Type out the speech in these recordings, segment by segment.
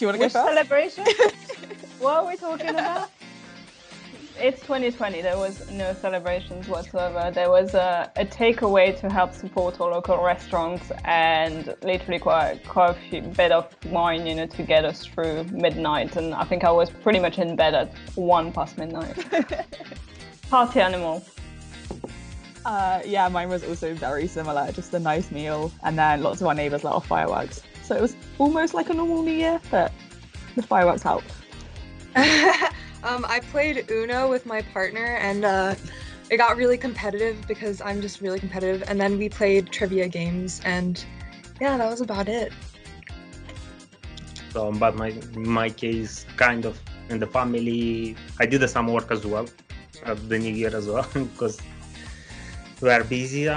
you want to go Which first? celebration? What are we talking about? It's 2020. There was no celebrations whatsoever. There was a takeaway to help support our local restaurants, and literally quite a few bit of wine, to get us through midnight. And I think I was pretty much in bed at 1 past midnight. Party animal. Yeah, mine was also very similar. Just a nice meal, and then lots of our neighbours let off fireworks. So it was almost like a normal New Year, but the fireworks helped. I played Uno with my partner, and it got really competitive because I'm just really competitive. And then we played trivia games, and yeah, that was about it. So, but my case, kind of in the family, I did some work as well at the New Year as well because we are busy.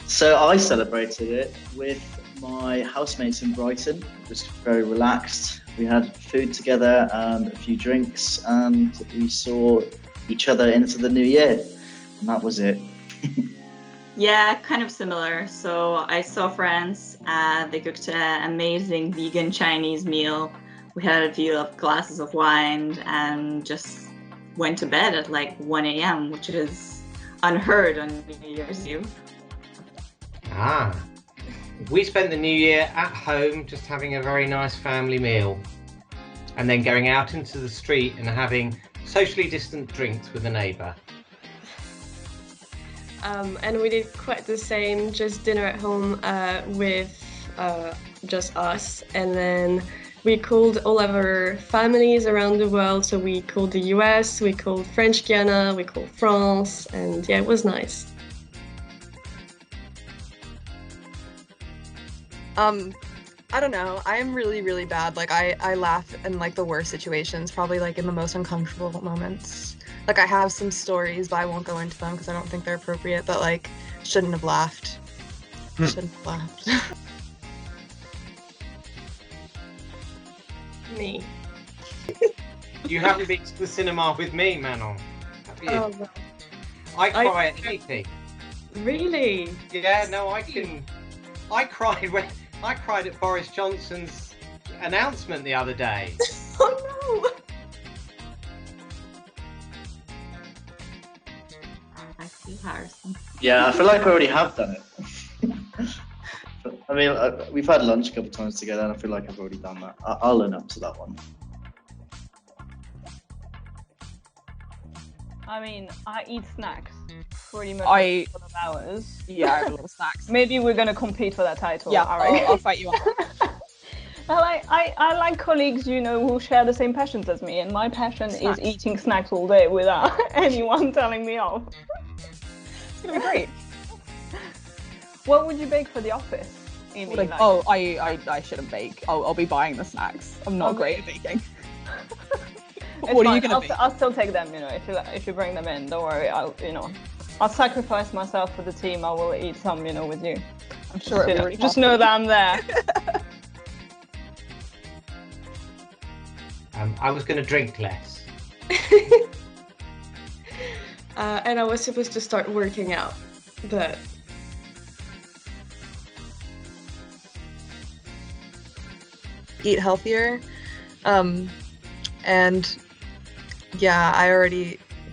So I celebrated it with my housemates in Brighton. It was very relaxed. We had food together and a few drinks, and we saw each other into the new year, and that was it. Yeah, kind of similar. So I saw friends. They cooked an amazing vegan Chinese meal. We had a few glasses of wine and just went to bed at like 1 a.m., which is unheard on New Year's Eve. We spent the New Year at home, just having a very nice family meal, and then going out into the street and having socially distant drinks with a neighbour. And we did quite the same, just dinner at home with just us, and then we called all of our families around the world. So we called the US, we called French Guiana, we called France, and yeah, it was nice. I don't know. I am really, really bad. Like I laugh in like the worst situations, probably like in the most uncomfortable moments. Like I have some stories, but I won't go into them because I don't think they're appropriate. But like, shouldn't have laughed. Shouldn't have laughed. Me. You haven't been to the cinema with me, Manon, have you? Oh, no. I cry at anything. Really? Yeah, no, I can. I cried at Boris Johnson's announcement the other day. Oh no! I see Harrison. Yeah, I feel like I already have done it. I mean, we've had lunch a couple of times together, and I feel like I've already done that. I'll own up to that one. I mean, I eat snacks pretty much I- for hours. Yeah, I have a lot of snacks. Maybe we're gonna compete for that title. Yeah, all right. I'll fight you on. I like colleagues, who share the same passions as me, and my passion Snacks. is eating snacks all day without anyone telling me off. It's gonna be great. What would you bake for the office, Amy? Like, oh, I shouldn't bake. I'll be buying the snacks. I'm not Okay. great at baking. It's What are you fine. gonna bake? I'll still take them, if you bring them in. Don't worry. I'll sacrifice myself for the team. I will eat some, with you. I'm sure it'll be really Just fun. know that I'm there. I was going to drink less. And I was supposed to start working out, but Eat healthier. And yeah,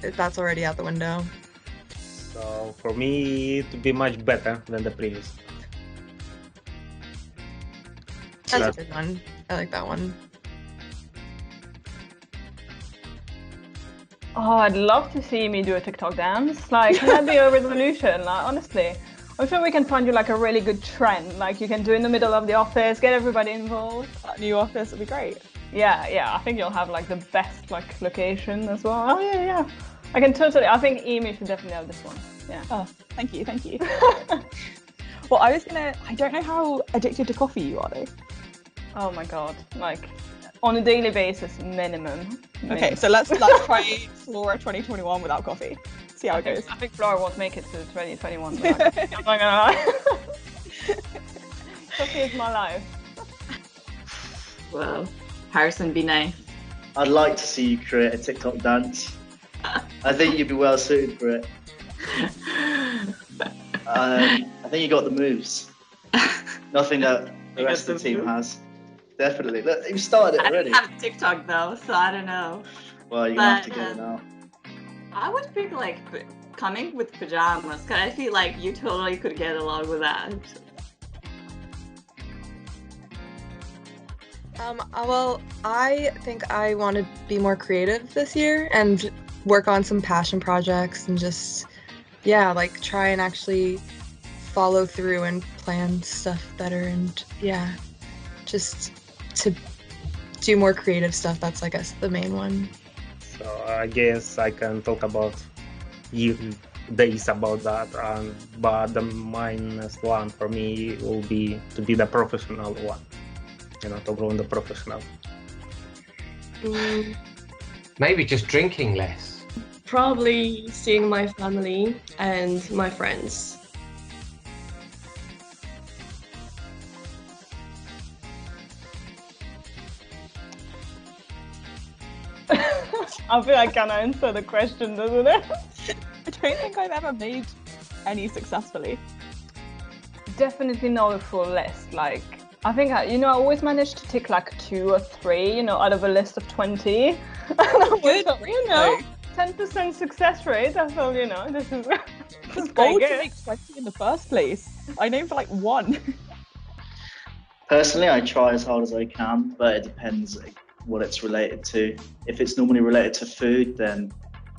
that's already out the window. So for me, to be much better than the previous. That's a good one. I like that one. Oh, I'd love to see me do a TikTok dance. Like, can that be a resolution? Like, honestly, I'm sure we can find you like a really good trend. Like, you can do in the middle of the office, get everybody involved. That new office would be great. Yeah. I think you'll have like the best location as well. Oh yeah. I think Amy should definitely have this one. Yeah. Oh, thank you. Well, I don't know how addicted to coffee you are though. Oh my god. Like, on a daily basis, minimum. Okay, so let's try Flora 2021 without coffee. See how it goes. I think Flora won't make it to 2021 without coffee. I'm not gonna lie. Coffee is my life. Well, Harrison, be nice. I'd like to see you create a TikTok dance. I think you'd be well suited for it. I think you got the moves. Nothing that the rest of the team has. Definitely. Look, you've started it I already. don't have TikTok though, so I don't know. Well, you're gonna have to But, get it now. I would pick like coming with pajamas, because I feel like you totally could get along with that. Well, I think I want to be more creative this year and work on some passion projects and just, yeah, like try and actually follow through and plan stuff better and, yeah, just to do more creative stuff. That's, I guess, the main one. So I guess I can talk about days about that, but the minus one for me will be to be the professional one, to grow in the professional. Maybe just drinking less. Probably seeing my family and my friends. I feel like can answer the question, doesn't it? I don't think I've ever made any successfully. Definitely not a full list. Like, I think I always managed to tick like 2 or 3, out of a list of 20. And I Good, was, 10% success rate. I thought, this is It's bold to make 20 in the first place. I named for like 1. Personally, I try as hard as I can, but it depends what it's related to. If it's normally related to food, then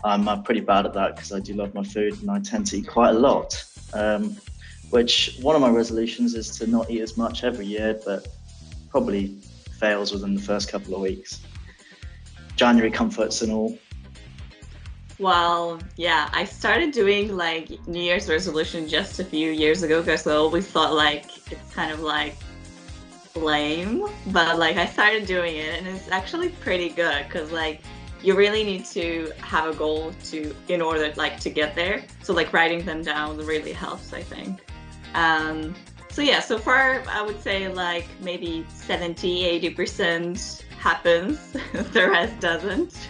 I'm pretty bad at that because I do love my food and I tend to eat quite a lot. Which one of my resolutions is to not eat as much every year, but probably fails within the first couple of weeks. January comforts and all. Well, yeah, I started doing like New Year's resolution just a few years ago because I always thought like it's kind of like lame, but like I started doing it and it's actually pretty good because like you really need to have a goal in order like to get there. So like writing them down really helps, I think. So yeah, so far I would say like maybe 70-80% happens, the rest doesn't.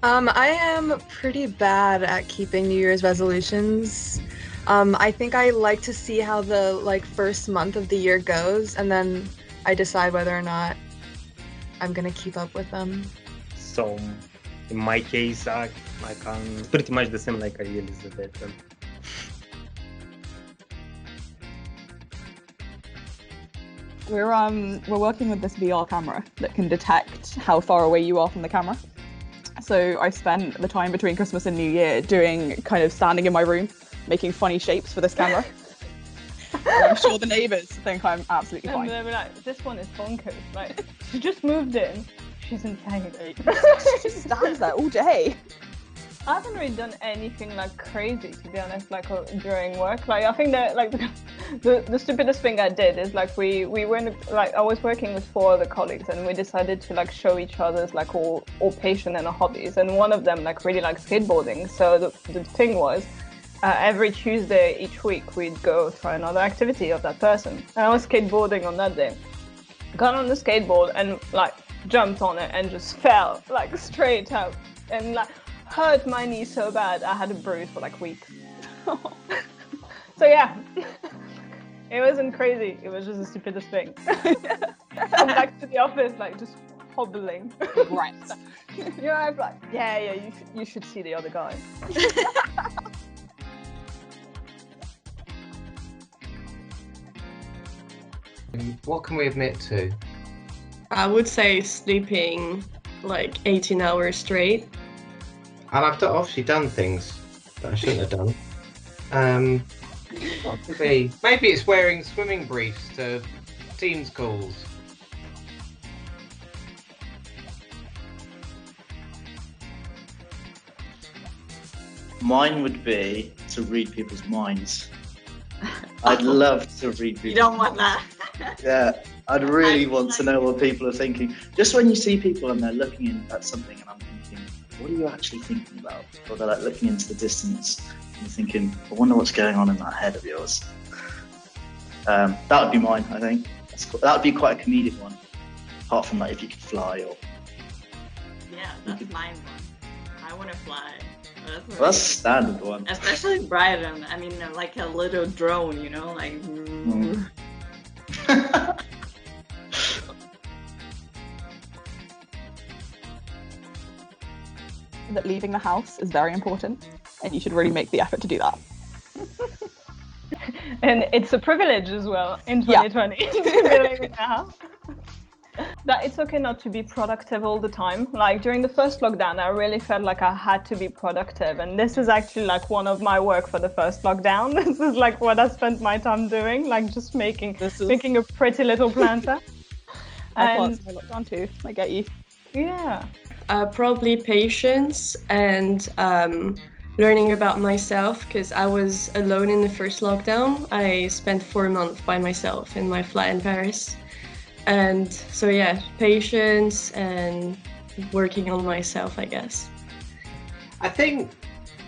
I am pretty bad at keeping New Year's resolutions. I think I like to see how the first month of the year goes, and then I decide whether or not I'm gonna keep up with them. So in my case, I can pretty much the same like Elizabeth. We're working with this VR camera that can detect how far away you are from the camera. So I spent the time between Christmas and New Year doing kind of standing in my room, making funny shapes for this camera. I'm sure the neighbours think I'm absolutely fine. And they'll be like, this one is bonkers. Like, she just moved in. She's insane. She just stands there all day. I haven't really done anything like crazy, to be honest, like during work. Like I think that like the stupidest thing I did is like we went like I was working with 4 other colleagues and we decided to like show each other's like all passion and our hobbies, and one of them like really likes skateboarding. So the thing was every Tuesday each week we'd go try another activity of that person. And I was skateboarding on that day. Got on the skateboard and like jumped on it and just fell like straight up and like hurt my knee so bad I had a bruise for like weeks. So yeah, it wasn't crazy. It was just the stupidest thing. I'm back to the office like just hobbling. Right. I'm like, yeah, you should see the other guy. What can we admit to? I would say sleeping like 18 hours straight. And I've obviously done things that I shouldn't have done. Maybe it's wearing swimming briefs to Teams calls. Mine would be to read people's minds. I'd love to read people's You don't want that. Yeah, I'd really want to know what people are thinking. Just when you see people and they're looking at something and I'm thinking, what are you actually thinking about? Or they're like looking into the distance and you're thinking, I wonder what's going on in that head of yours. That would be mine, I think. That would be quite a comedic one. Apart from that, if you could fly or... Yeah, that's mine one. I want to fly. Well, that's a standard one. Especially Brighton. I mean, like a little drone, like... That leaving the house is very important, and you should really make the effort to do that. And it's a privilege as well in Yeah. 2020 to be living the house. That it's okay not to be productive all the time. Like during the first lockdown, I really felt like I had to be productive, and this is actually like one of my work for the first lockdown. This is like what I spent my time doing, like just making a pretty little planter. My plants in my lockdown too. I get you. Yeah. Probably patience and learning about myself, because I was alone in the first lockdown. I spent 4 months by myself in my flat in Paris. And so, yeah, patience and working on myself, I guess. I think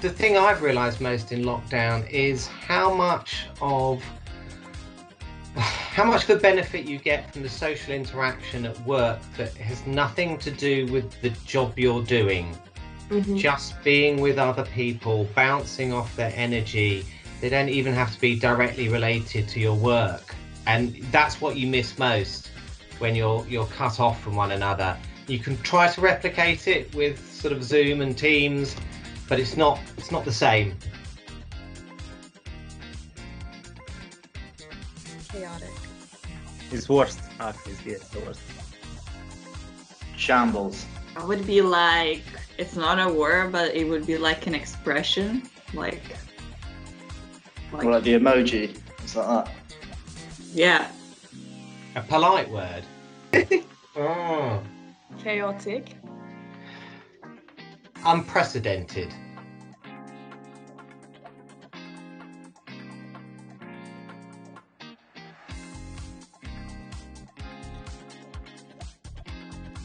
the thing I've realised most in lockdown is how much of the benefit you get from the social interaction at work that has nothing to do with the job you're doing. Mm-hmm. Just being with other people, bouncing off their energy. They don't even have to be directly related to your work. And that's what you miss most when you're cut off from one another. You can try to replicate it with sort of Zoom and Teams, but it's not the same. Chaotic. It's worst, actually. Yes, the worst. Shambles. It would be like, it's not a word, but it would be like an expression, like Or like the emoji. It's like that. yeah. A polite word. Oh. Chaotic. Unprecedented.